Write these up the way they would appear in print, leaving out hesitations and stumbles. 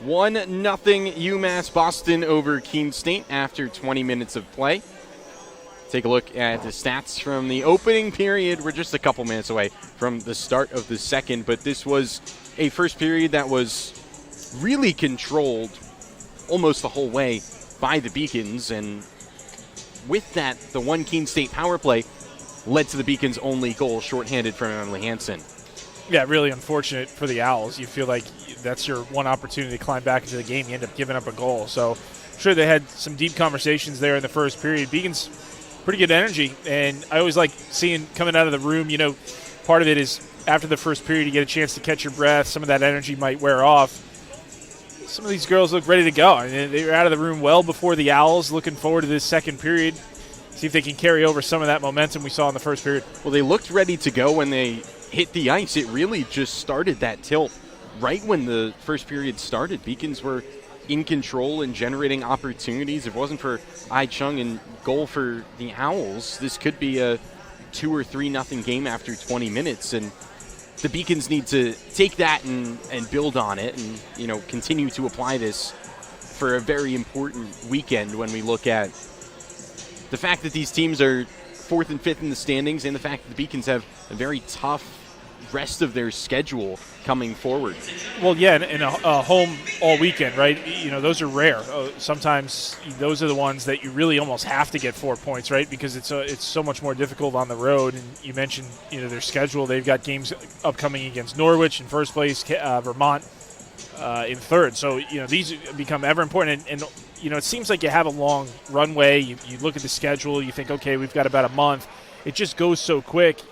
1-0 UMass Boston over Keene State after 20 minutes of play. Take a look at the stats from the opening period. We're just a couple minutes away from the start of the second, but this was a first period that was really controlled almost the whole way by the Beacons, and with that, the one Keene State power play led to the Beacons' only goal, shorthanded from Emily Hansen. Yeah, really unfortunate for the Owls. You feel like that's your one opportunity to climb back into the game. You end up giving up a goal. So, sure, they had some deep conversations there in the first period. Beacons, pretty good energy, and I always like seeing coming out of the room, part of it is after the first period you get a chance to catch your breath. Some of that energy might wear off. Some of these girls look ready to go. I mean, they were out of the room well before the Owls, looking forward to this second period. See if they can carry over some of that momentum we saw in the first period. Well, they looked ready to go when they hit the ice. It really just started that tilt right when the first period started. Beacons were in control and generating opportunities. If it wasn't for Ai Chung and goal for the Owls, this could be a 2 or 3-0 game after 20 minutes. And the Beacons need to take that and build on it and, continue to apply this for a very important weekend when we look at the fact that these teams are 4th and 5th in the standings and the fact that the Beacons have a very tough rest of their schedule coming forward. Well, yeah, in a home all weekend, right? Those are rare. Sometimes those are the ones that you really almost have to get 4 points, right? Because it's so much more difficult on the road. And you mentioned, their schedule. They've got games upcoming against Norwich in first place, Vermont in third. So, these become ever important. And it seems like you have a long runway. You look at the schedule, you think, okay, we've got about a month. It just goes so quick.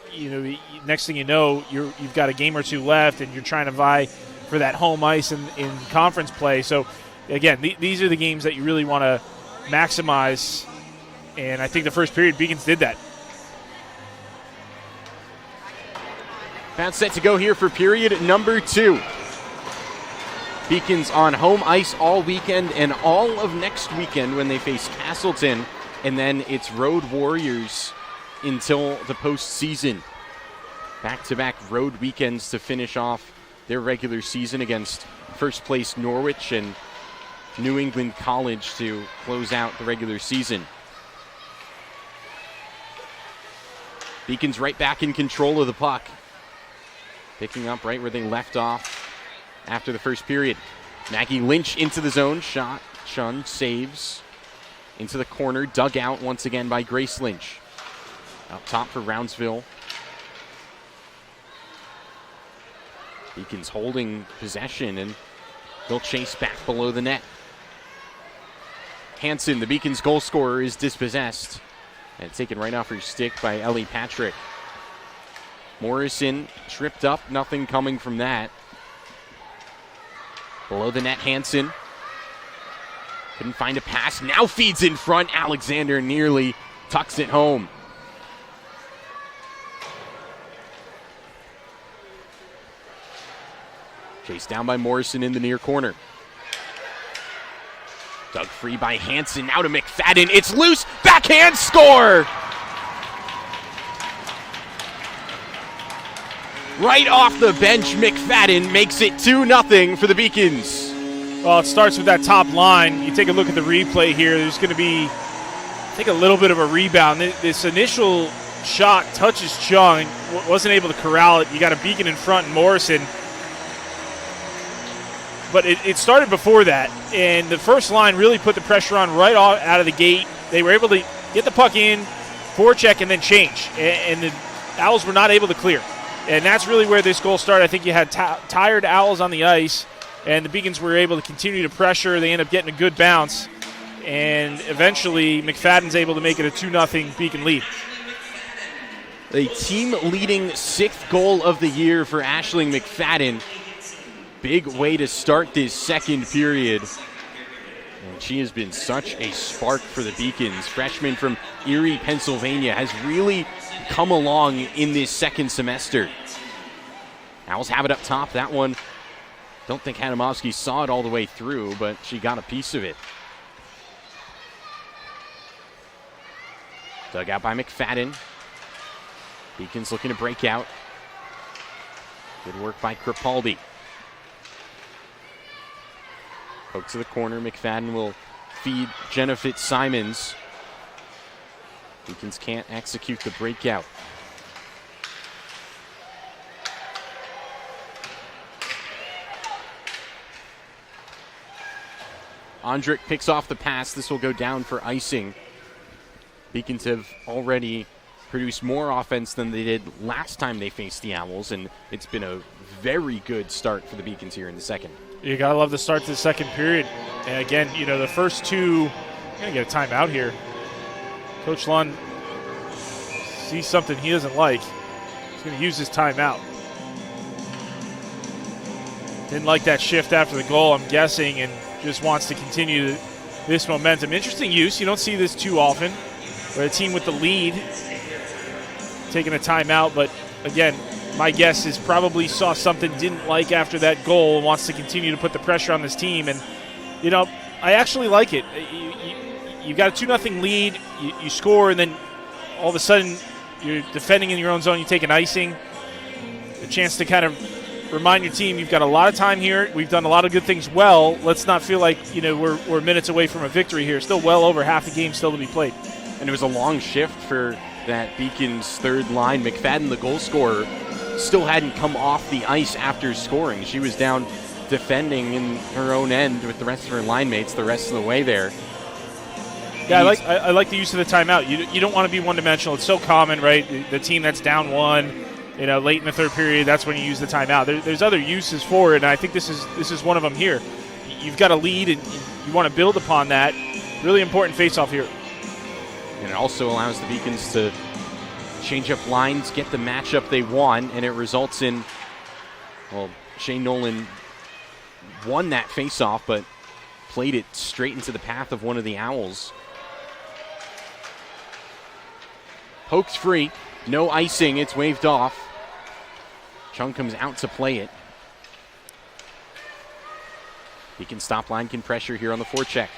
Next thing you know, you've got a game or two left, and you're trying to vie for that home ice in conference play. So, again, these are the games that you really want to maximize, and I think the first period, Beacons did that. About set to go here for period number 2. Beacons on home ice all weekend and all of next weekend when they face Castleton, and then it's Road Warriors until the postseason. Back-to-back road weekends to finish off their regular season against first place Norwich and New England College to close out the regular season. Beacons right back in control of the puck. Picking up right where they left off after the first period. Maggie Lynch into the zone. Shot. Chun saves. Into the corner. Dug out once again by Grace Lynch. Out top for Roundsville. Beacons holding possession, and they'll chase back below the net. Hansen, the Beacons goal scorer, is dispossessed. And taken right off her stick by Ellie Patrick. Morrison tripped up. Nothing coming from that. Below the net, Hansen. Couldn't find a pass. Now feeds in front. Alexander nearly tucks it home. Chased down by Morrison in the near corner. Dug free by Hansen. Now to McFadden. It's loose. Backhand score! Right off the bench, McFadden makes it 2-0 for the Beacons. Well, it starts with that top line. You take a look at the replay here. There's going to be, I think, a little bit of a rebound. This initial shot touches Chung. Wasn't able to corral it. You got a Beacon in front and Morrison. But it started before that, and the first line really put the pressure on right out of the gate. They were able to get the puck in, forecheck, and then change. And the Owls were not able to clear. And that's really where this goal started. I think you had tired Owls on the ice, and the Beacons were able to continue to pressure. They end up getting a good bounce, and eventually McFadden's able to make it a 2-0 Beacon lead. A team-leading 6th goal of the year for Aisling McFadden. Big way to start this second period. And she has been such a spark for the Beacons. Freshman from Erie, Pennsylvania, has really come along in this second semester. Owls have it up top. That one, don't think Hanamovsky saw it all the way through, but she got a piece of it. Dug out by McFadden. Beacons looking to break out. Good work by Cripaldi. Poke to the corner. McFadden will feed Jenna Fitzsimons. Beacons can't execute the breakout. Ondrick picks off the pass. This will go down for icing. Beacons have already produced more offense than they did last time they faced the Owls, and it's been a very good start for the Beacons here in the second. You got to love the start to the second period. And again, the first two, I'm going to get a timeout here. Coach Lund sees something he doesn't like. He's going to use his timeout. Didn't like that shift after the goal, I'm guessing, and just wants to continue this momentum. Interesting use. You don't see this too often. Where a team with the lead taking a timeout, but again, my guess is probably saw something didn't like after that goal and wants to continue to put the pressure on this team. And, I actually like it. You got a 2-0 lead, you score, and then all of a sudden you're defending in your own zone, you take an icing. A chance to kind of remind your team you've got a lot of time here. We've done a lot of good things well. Let's not feel like, we're minutes away from a victory here. Still well over half the game still to be played. And it was a long shift for that Beacons third line. McFadden, the goal scorer, still hadn't come off the ice after scoring. She was down defending in her own end with the rest of her line mates the rest of the way there. Yeah, I like the use of the timeout. You don't want to be one-dimensional. It's so common, right? The team that's down one, late in the third period, that's when you use the timeout. There's other uses for it, and I think this is one of them here. You've got a lead, and you want to build upon that. Really important face-off here. And it also allows the Beacons to change up lines, get the matchup they want, and it results in, Shane Nolan won that faceoff, but played it straight into the path of one of the Owls. Pokes free, no icing, it's waved off. Chung comes out to play it. Beacons stop line can pressure here on the forecheck.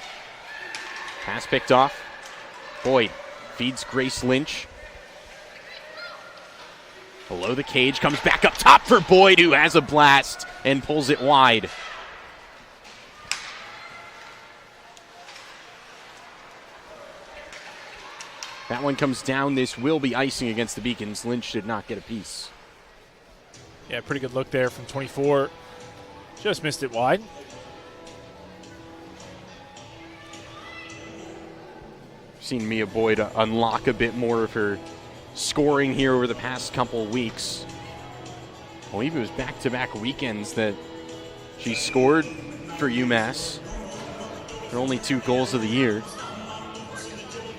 Pass picked off. Boyd feeds Grace Lynch. Below the cage, comes back up top for Boyd, who has a blast and pulls it wide. That one comes down. This will be icing against the Beacons. Lynch did not get a piece. Yeah, pretty good look there from 24. Just missed it wide. Seen Mia Boyd unlock a bit more of her scoring here over the past couple weeks. I believe it was back-to-back weekends that she scored for UMass. Her only 2 goals of the year.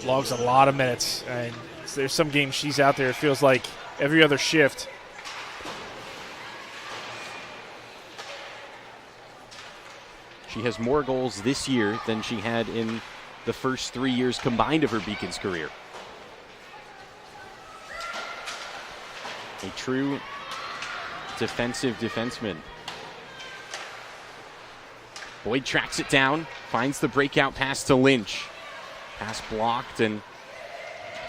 Logs a lot of minutes, and there's some games she's out there, it feels like every other shift. She has more goals this year than she had in the first 3 years combined of her Beacons career. A true defensive defenseman. Boyd tracks it down, finds the breakout pass to Lynch. Pass blocked and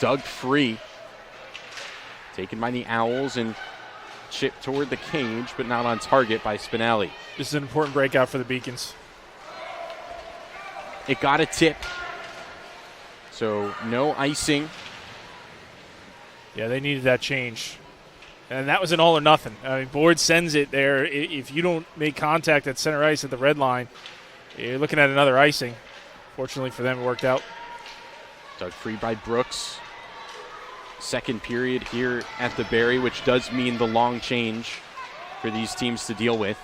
dug free. Taken by the Owls and chipped toward the cage, but not on target by Spinelli. This is an important breakout for the Beacons. It got a tip. So no icing. Yeah, they needed that change. And that was an all or nothing. I mean, Boyd sends it there. If you don't make contact at center ice at the red line, you're looking at another icing. Fortunately for them, it worked out. Dug free by Brooks. Second period here at the Barry, which does mean the long change for these teams to deal with.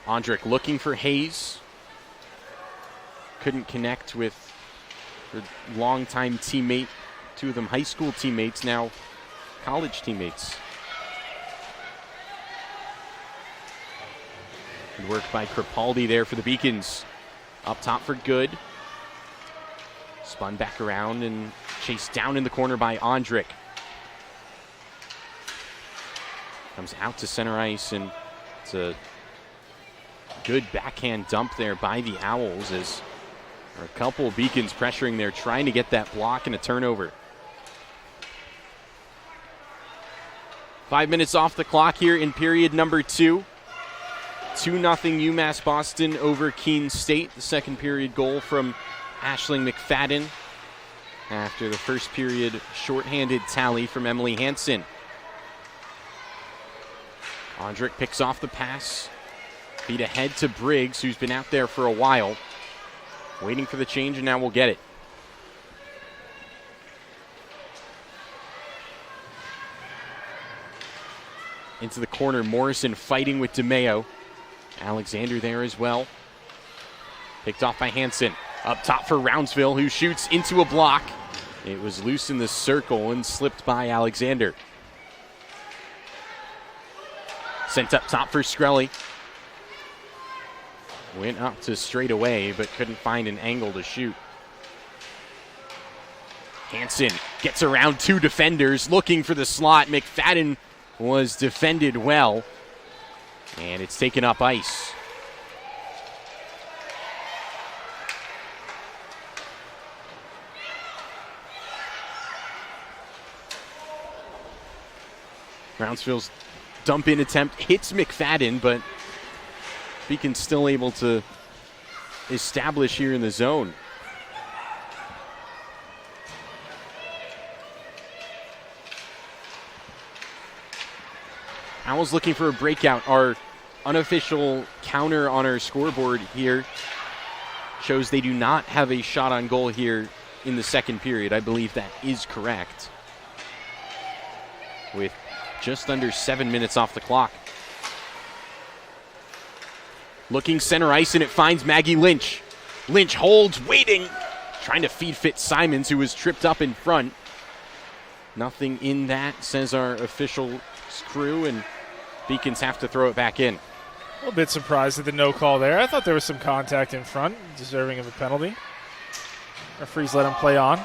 Ondrick looking for Hayes. Couldn't connect with her longtime teammate. 2 of them high school teammates, now college teammates. Good work by Crepaldi there for the Beacons. Up top for Good. Spun back around and chased down in the corner by Ondrick. Comes out to center ice, and it's a good backhand dump there by the Owls as there are a couple of Beacons pressuring there, trying to get that block and a turnover. 5 minutes off the clock here in period number 2. 2-0 UMass Boston over Keene State. The second period goal from Aisling McFadden after the first period shorthanded tally from Emily Hansen. Ondrick picks off the pass. Feed ahead to Briggs, who's been out there for a while. Waiting for the change, and now we'll get it. Into the corner, Morrison fighting with DeMeo. Alexander there as well. Picked off by Hansen. Up top for Roundsville, who shoots into a block. It was loose in the circle and slipped by Alexander. Sent up top for Skrelly. Went up to straight away, but couldn't find an angle to shoot. Hansen gets around 2 defenders, looking for the slot. McFadden was defended well, and it's taken up ice. Brownsville's dump-in attempt hits McFadden, but Beacon's still able to establish here in the zone. Owls looking for a breakout. Our unofficial counter on our scoreboard here shows they do not have a shot on goal here in the second period. I believe that is correct. With just under 7 minutes off the clock. Looking center ice, and it finds Maggie Lynch. Lynch holds, waiting, trying to feed Fitzsimons, who was tripped up in front. Nothing in that, says our official crew, and Beacons have to throw it back in. A little bit surprised at the no call there. I thought there was some contact in front, deserving of a penalty. Referees let him play on.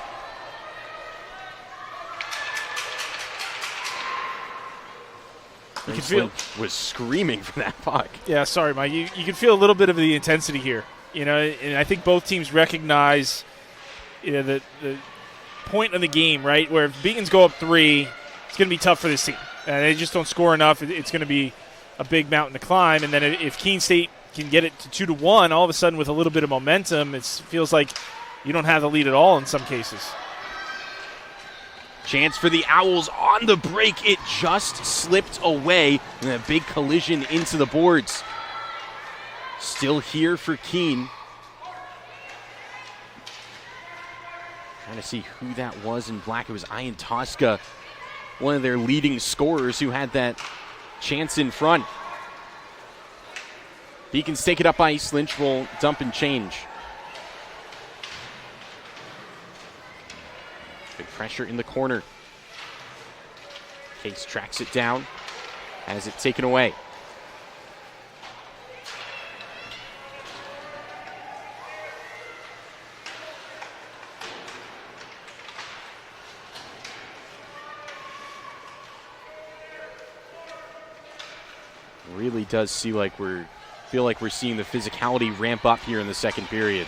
You can feel was screaming for that puck. Yeah, sorry, Mike. You can feel a little bit of the intensity here. You know, and I think both teams recognize, you know, the point of the game, right? Where if Beacons go up 3, it's going to be tough for this team. And they just don't score enough. It's going to be a big mountain to climb. And then if Keene State can get it to 2-1, all of a sudden with a little bit of momentum, it feels like you don't have the lead at all in some cases. Chance for the Owls on the break. It just slipped away, and a big collision into the boards. Still here for Keene. Trying to see who that was in black. It was Ian Tosca, one of their leading scorers, who had that chance in front. Beacons take it up ice. Lynch will dump and change. Big pressure in the corner. Case tracks it down. Has it taken away. Really does feel like we're seeing the physicality ramp up here in the second period.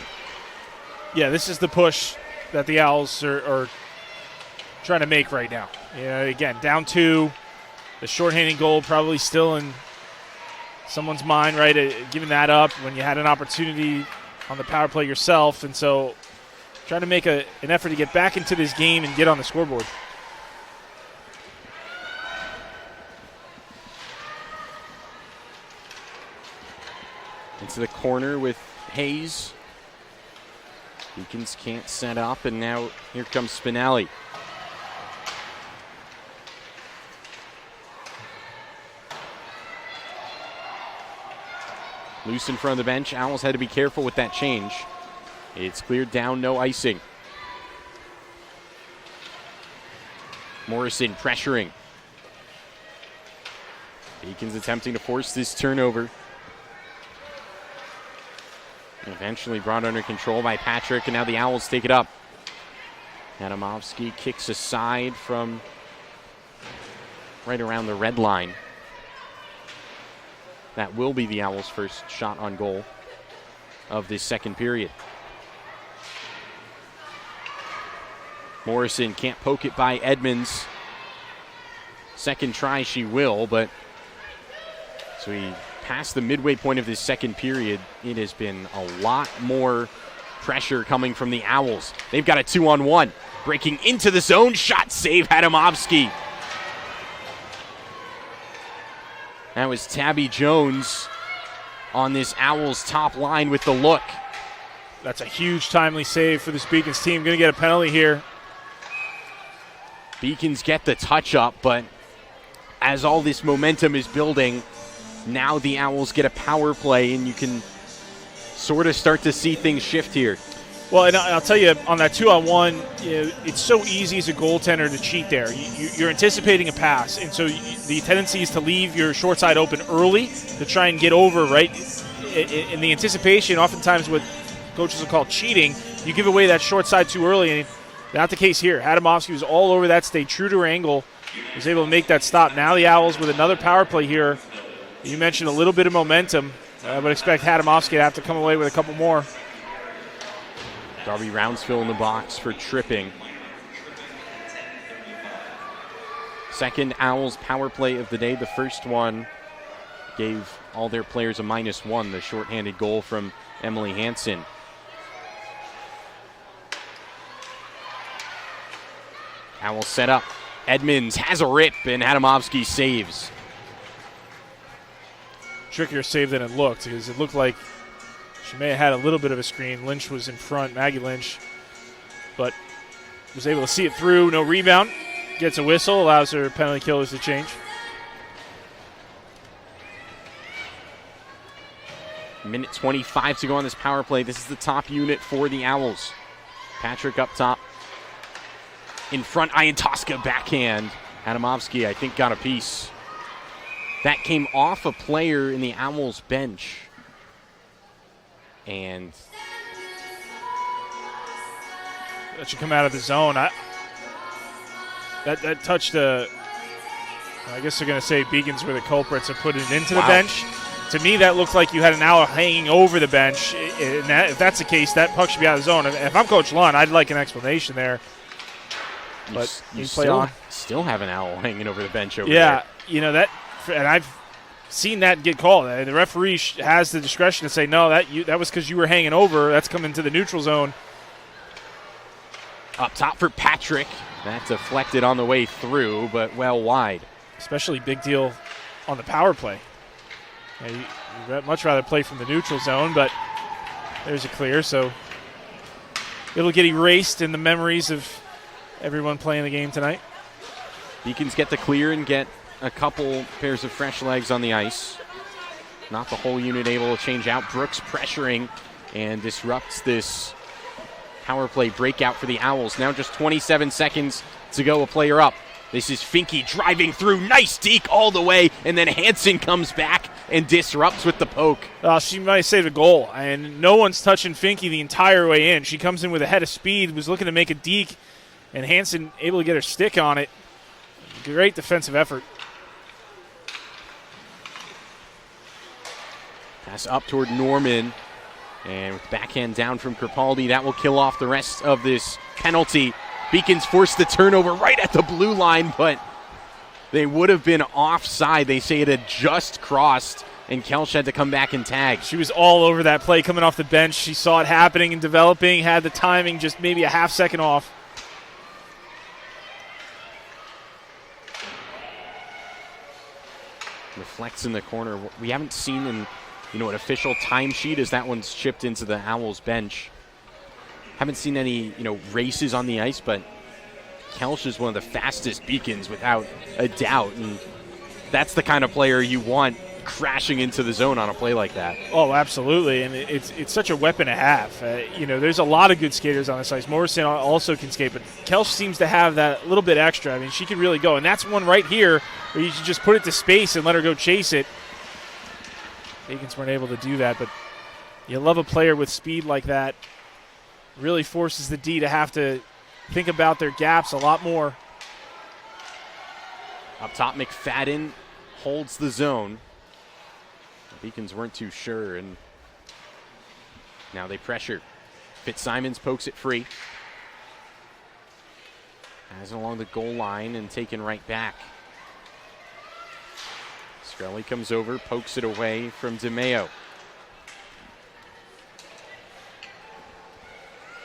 Yeah, this is the push that the Owls are trying to make right now. Yeah, again, down 2, the shorthanding goal probably still in someone's mind, right? Giving that up when you had an opportunity on the power play yourself, and so trying to make an effort to get back into this game and get on the scoreboard. Into the corner with Hayes. Beacons can't set up, and now here comes Spinelli. Loose in front of the bench. Owls had to be careful with that change. It's cleared down, no icing. Morrison pressuring. Beacons attempting to force this turnover. Eventually brought under control by Patrick, and now the Owls take it up. Adamovsky kicks aside from right around the red line. That will be the Owls' first shot on goal of this second period. Morrison can't poke it by Edmonds. second try she will, but so we past the midway point of this second period, it has been a lot more pressure coming from the Owls. They've got a 2-on-1. Breaking into the zone, shot save, Hadamovsky. That was Tabby Jones on this Owls top line with the look. That's a huge timely save for this Beacons team. Going to get a penalty here. Beacons get the touch up, but as all this momentum is building, now the Owls get a power play, and you can sort of start to see things shift here. Well, and I'll tell you, on that 2-on-1, it's so easy as a goaltender to cheat there. You're anticipating a pass, and so the tendency is to leave your short side open early to try and get over, right? In the anticipation, oftentimes what coaches will call cheating, you give away that short side too early, and not the case here. Hadamovsky was all over that, stayed true to her angle, was able to make that stop. Now the Owls with another power play here. You mentioned a little bit of momentum. I would expect Hadamovsky to have to come away with a couple more. Darby Roundsville in the box for tripping. Second Owls power play of the day. The first one gave all their players a -1, the shorthanded goal from Emily Hansen. Owls set up. Edmonds has a rip, and Hadamovsky saves. Trickier save than it looked, because it looked like she may have had a little bit of a screen. Lynch was in front, Maggie Lynch, but was able to see it through. No rebound. Gets a whistle, allows her penalty killers to change. Minute 25 to go on this power play. This is the top unit for the Owls. Patrick up top. In front, Iantoska backhand. Hadamovsky, I think, got a piece. That came off a player in the Owls bench. And that should come out of the zone. That touched I guess they're going to say Beacons were the culprits and put it into the bench. To me, that looked like you had an Owl hanging over the bench. And if that's the case, that puck should be out of the zone. If I'm Coach Lund, I'd like an explanation there. But you still have an Owl hanging over the bench over there. Yeah, you know that, and I've seen that get called. The referee has the discretion to say, no, that was because you were hanging over. That's coming to the neutral zone. Up top for Patrick. That deflected on the way through, but well wide. Especially big deal on the power play. You'd much rather play from the neutral zone, but there's a clear, so it'll get erased in the memories of everyone playing the game tonight. Beacons get the clear and get a couple pairs of fresh legs on the ice. Not the whole unit able to change out. Brooks pressuring and disrupts this power play breakout for the Owls. Now just 27 seconds to go, a player up. This is Finke driving through. Nice deke all the way, and then Hansen comes back and disrupts with the poke. She might have saved a goal, and no one's touching Finke the entire way in. She comes in with a head of speed, was looking to make a deke, and Hansen able to get her stick on it. Great defensive effort. Pass up toward Norman, and with backhand down from Crepaldi, that will kill off the rest of this penalty. Beacons forced the turnover right at the blue line, but they would have been offside. They say it had just crossed, and Kelch had to come back and tag. She was all over that play coming off the bench. She saw it happening and developing, had the timing just maybe a half second off. Reflects in the corner. We haven't seen an official timesheet as that one's chipped into the Owls bench. Haven't seen any, races on the ice, but Kelch is one of the fastest Beacons without a doubt, and that's the kind of player you want crashing into the zone on a play like that. Oh, absolutely, and it's such a weapon to have. There's a lot of good skaters on this ice. Morrison also can skate, but Kelch seems to have that little bit extra. I mean, she can really go, and that's one right here where you should just put it to space and let her go chase it. Beacons weren't able to do that, but you love a player with speed like that. Really forces the D to have to think about their gaps a lot more. Up top, McFadden holds the zone. The Beacons weren't too sure, and now they pressure. Fitzsimons pokes it free. Has it along the goal line and taken right back. Scully comes over, pokes it away from DeMeo.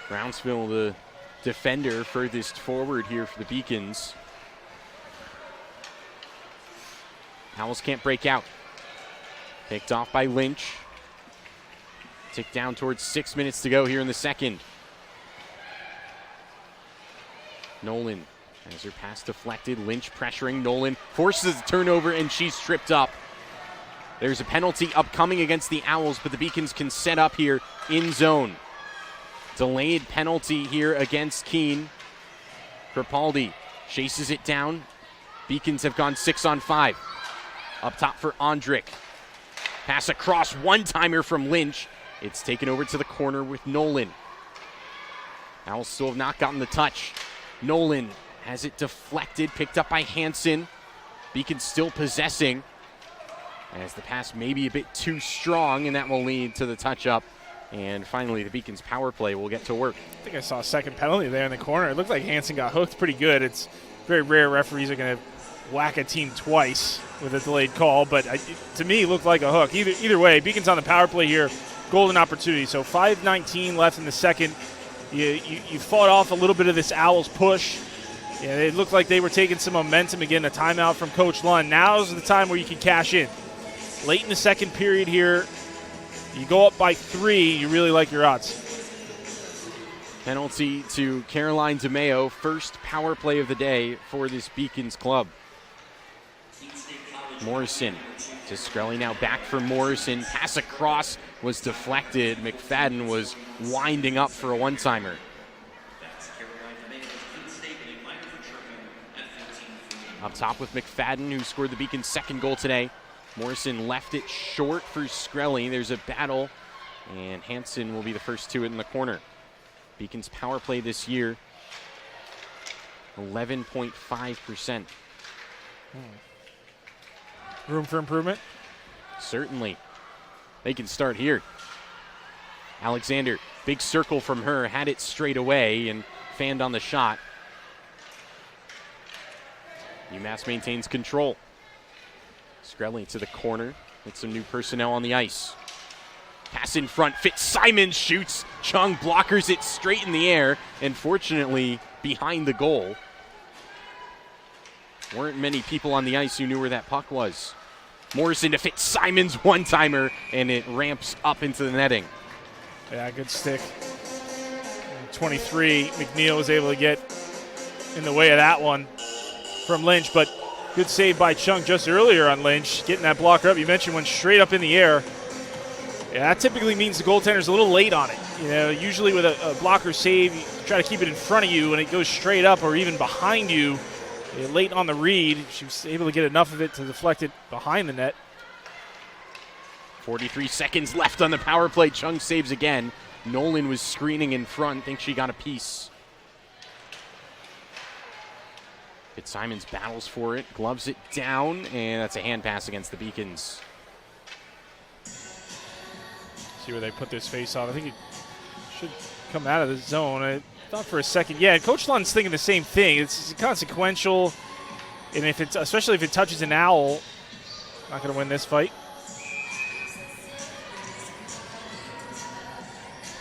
Brownsville, the defender, furthest forward here for the Beacons. Owls can't break out. Picked off by Lynch. Tick down towards 6 minutes to go here in the second. Nolan has her pass deflected. Lynch pressuring Nolan. Forces a turnover, and she's tripped up. There's a penalty upcoming against the Owls, but the Beacons can set up here in zone. Delayed penalty here against Keene. Crepaldi chases it down. Beacons have gone 6-on-5. Up top for Ondrick. Pass across, one-timer from Lynch. It's taken over to the corner with Nolan. Owls still have not gotten the touch. Nolan has it deflected, picked up by Hansen. Beacons still possessing. As the pass may be a bit too strong, and that will lead to the touch-up. And finally, the Beacons' power play will get to work. I think I saw a second penalty there in the corner. It looked like Hansen got hooked pretty good. It's very rare referees are going to whack a team twice with a delayed call, but to me, it looked like a hook. Either way, Beacons on the power play here, golden opportunity. So 5:19 left in the second. You fought off a little bit of this Owls push. Yeah, it looked like they were taking some momentum again, a timeout from Coach Lund. Now's the time where you can cash in. Late in the second period here, you go up by 3, you really like your odds. Penalty to Caroline DeMeo, first power play of the day for this Beacons club. Morrison to Scully, now back for Morrison. Pass across was deflected. McFadden was winding up for a one-timer. Up top with McFadden, who scored the Beacons' second goal today. Morrison left it short for Scully. There's a battle, and Hansen will be the first to it in the corner. Beacons' power play this year, 11.5%. Room for improvement? Certainly. They can start here. Alexander, big circle from her, had it straight away and fanned on the shot. UMass maintains control. Skrelly to the corner with some new personnel on the ice. Pass in front, Fitzsimons shoots. Chung blockers it straight in the air, and fortunately behind the goal. Weren't many people on the ice who knew where that puck was. Morrison to Fitzsimons, one-timer, and it ramps up into the netting. Yeah, good stick. 23, McNeil was able to get in the way of that one from Lynch, but good save by Chung just earlier on Lynch, getting that blocker up. You mentioned went straight up in the air. Yeah, that typically means the goaltender's a little late on it. You know, usually with a blocker save, you try to keep it in front of you, and it goes straight up or even behind you. Late on the read, she was able to get enough of it to deflect it behind the net. 43 seconds left on the power play. Chung saves again. Nolan was screening in front. Thinks she got a piece. Fitzsimons battles for it, gloves it down, and that's a hand pass against the Beacons. See where they put this face on. I think it should come out of the zone. I thought for a second, yeah, Coach Lund's thinking the same thing. It's consequential, and if it's especially if it touches an Owl, not going to win this fight.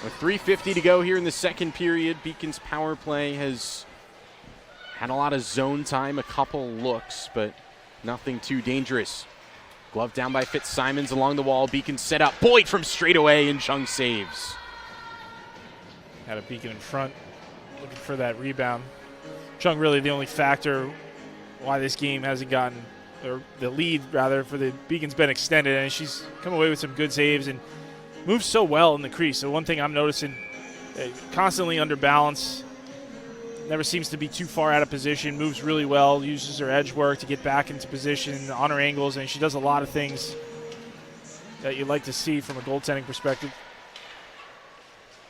With 3:50 to go here in the second period, Beacons' power play has had a lot of zone time, a couple looks, but nothing too dangerous. Glove down by Fitzsimons along the wall. Beacons set up. Boyd from straight away, and Chung saves. Had a Beacon in front, looking for that rebound. Chung really the only factor why this game hasn't gotten, or the lead rather, for the Beacon's been extended, and she's come away with some good saves and moves so well in the crease. So one thing I'm noticing, constantly under balance, never seems to be too far out of position, moves really well, uses her edge work to get back into position on her angles, and she does a lot of things that you'd like to see from a goaltending perspective.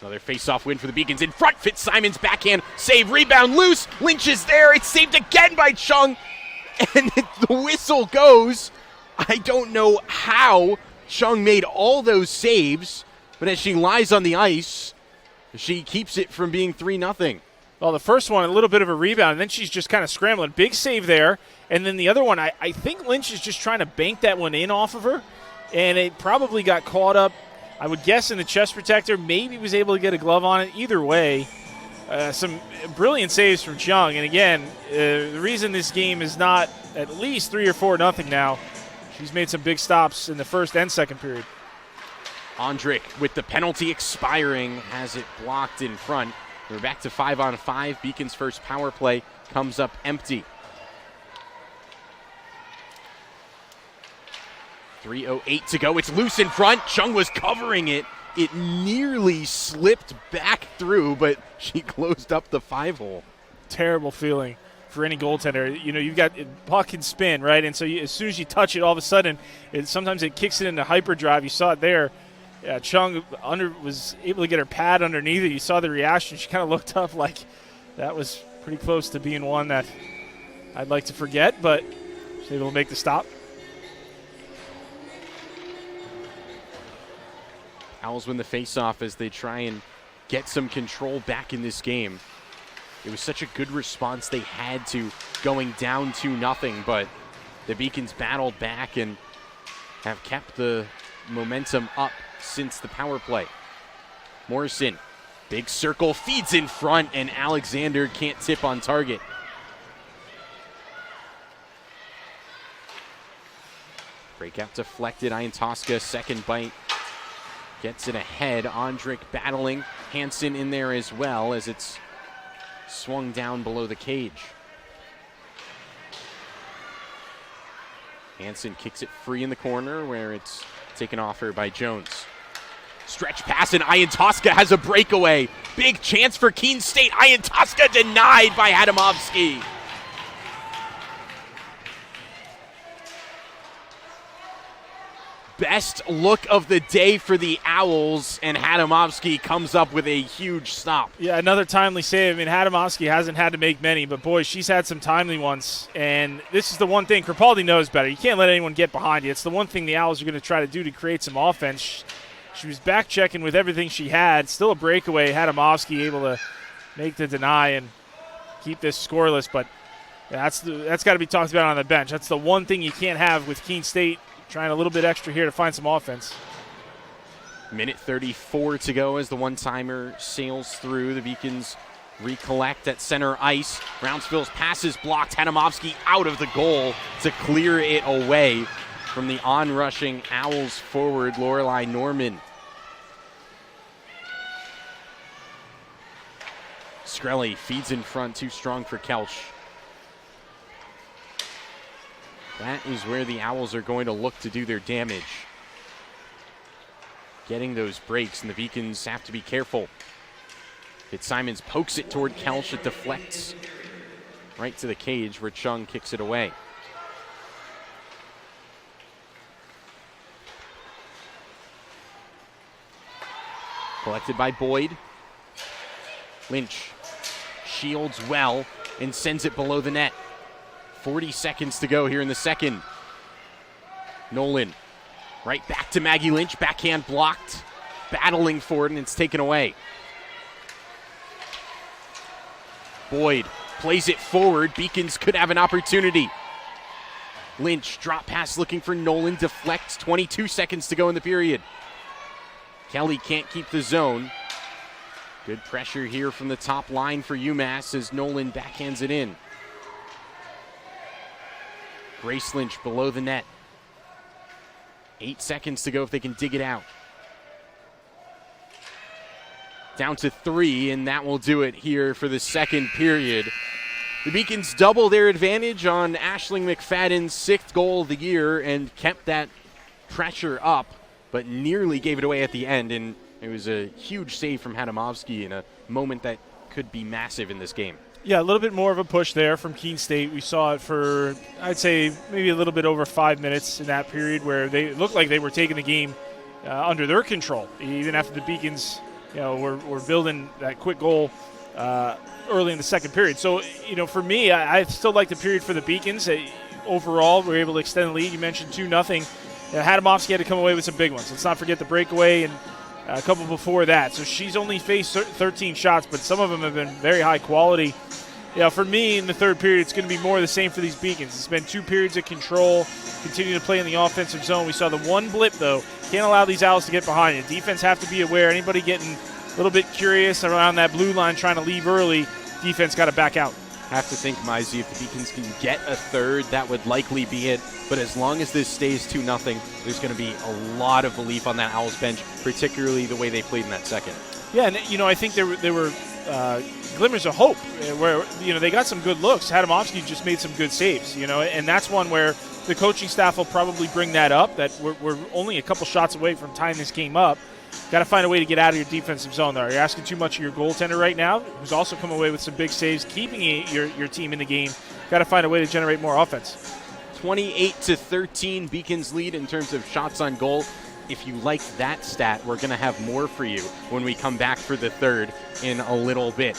Another face-off win for the Beacons. In front, Fitzsimons backhand, save, rebound, loose. Lynch is there. It's saved again by Chung, and the whistle goes. I don't know how Chung made all those saves, but as she lies on the ice, she keeps it from being 3-0. Well, the first one, a little bit of a rebound, and then she's just kind of scrambling. Big save there. And then the other one, I think Lynch is just trying to bank that one in off of her, and it probably got caught up, I would guess, in the chest protector. Maybe was able to get a glove on it. Either way, some brilliant saves from Chung. And again, the reason this game is not at least 3 or 4-0 now, she's made some big stops in the first and second period. Ondrick, with the penalty expiring, has it blocked in front. We're back to 5-on-5. Beacon's first power play comes up empty. 3:08 to go. It's loose in front. Chung was covering it. It nearly slipped back through, but she closed up the 5-hole. Terrible feeling for any goaltender. You know, you've got puck and spin, right? And so as soon as you touch it, all of a sudden, sometimes it kicks it into hyperdrive. You saw it there. Chung was able to get her pad underneath it. You saw the reaction. She kind of looked up like that was pretty close to being one that I'd like to forget, but she was able to make the stop. Owls win the faceoff as they try and get some control back in this game. It was such a good response they had to going down 2-0, but the Beacons battled back and have kept the momentum up since the power play. Morrison, big circle, feeds in front, and Alexander can't tip on target. Breakout deflected. Iantoska, second bite. Gets it ahead. Ondrick battling. Hansen in there as well as it's swung down below the cage. Hansen kicks it free in the corner where it's taken off her by Jones. Stretch pass, and Iantoska has a breakaway. Big chance for Keene State. Iantoska denied by Hadamovsky. Best look of the day for the Owls, and Hadamovsky comes up with a huge stop. Yeah, another timely save. I mean, Hadamovsky hasn't had to make many, but boy, she's had some timely ones. And this is the one thing Crepaldi knows better. You can't let anyone get behind you. It's the one thing the Owls are going to try to do to create some offense. She was back checking with everything she had. Still a breakaway. Hadamovsky able to make the deny and keep this scoreless, but that's got to be talked about on the bench. That's the one thing you can't have with Keene State. Trying a little bit extra here to find some offense. Minute 34 to go as the one-timer sails through. The Beacons recollect at center ice. Brownsville's pass is blocked. Hadamovsky out of the goal to clear it away from the on-rushing Owls forward, Lorelei Norman. Skrelly feeds in front, too strong for Kelch. That is where the Owls are going to look to do their damage. Getting those breaks, and the Beacons have to be careful. Fitzsimons pokes it toward Kelch. It deflects right to the cage where Chung kicks it away. Collected by Boyd. Lynch shields well and sends it below the net. 40 seconds to go here in the second. Nolan right back to Maggie Lynch. Backhand blocked. Battling for it, and it's taken away. Boyd plays it forward. Beacons could have an opportunity. Lynch drop pass looking for Nolan. Deflects. 22 seconds to go in the period. Kelly can't keep the zone. Good pressure here from the top line for UMass as Nolan backhands it in. Grace Lynch below the net. 8 seconds to go if they can dig it out. Down to 3, and that will do it here for the second period. The Beacons double their advantage on Aisling McFadden's 6th goal of the year and kept that pressure up, but nearly gave it away at the end, and it was a huge save from Hadamovsky in a moment that could be massive in this game. Yeah, a little bit more of a push there from Keene State. We saw it for, I'd say, maybe a little bit over 5 minutes in that period where they looked like they were taking the game under their control, even after the Beacons, were building that quick goal early in the second period. So, for me, I still like the period for the Beacons. Overall, we were able to extend the lead. You mentioned 2-0. Hadamovsky had to come away with some big ones. Let's not forget the breakaway and a couple before that. So she's only faced 13 shots, but some of them have been very high quality. For me, in the third period, it's going to be more of the same for these Beacons. It's been 2 periods of control, continue to play in the offensive zone. We saw the one blip, though. Can't allow these Owls to get behind you. Defense have to be aware. Anybody getting a little bit curious around that blue line trying to leave early, defense got to back out. Have to think, Mizey, if the Beacons can get a third, that would likely be it. But as long as this stays 2-0, there's going to be a lot of belief on that Owls bench, particularly the way they played in that second. Yeah, and I think there were glimmers of hope where they got some good looks. Hadamovsky just made some good saves, and that's one where the coaching staff will probably bring that up. That we're only a couple shots away from tying this game up. Got to find a way to get out of your defensive zone there. You're asking too much of your goaltender right now, who's also come away with some big saves, keeping your team in the game. Got to find a way to generate more offense. 28-13, Beacons lead in terms of shots on goal. If you like that stat, we're going to have more for you when we come back for the third in a little bit.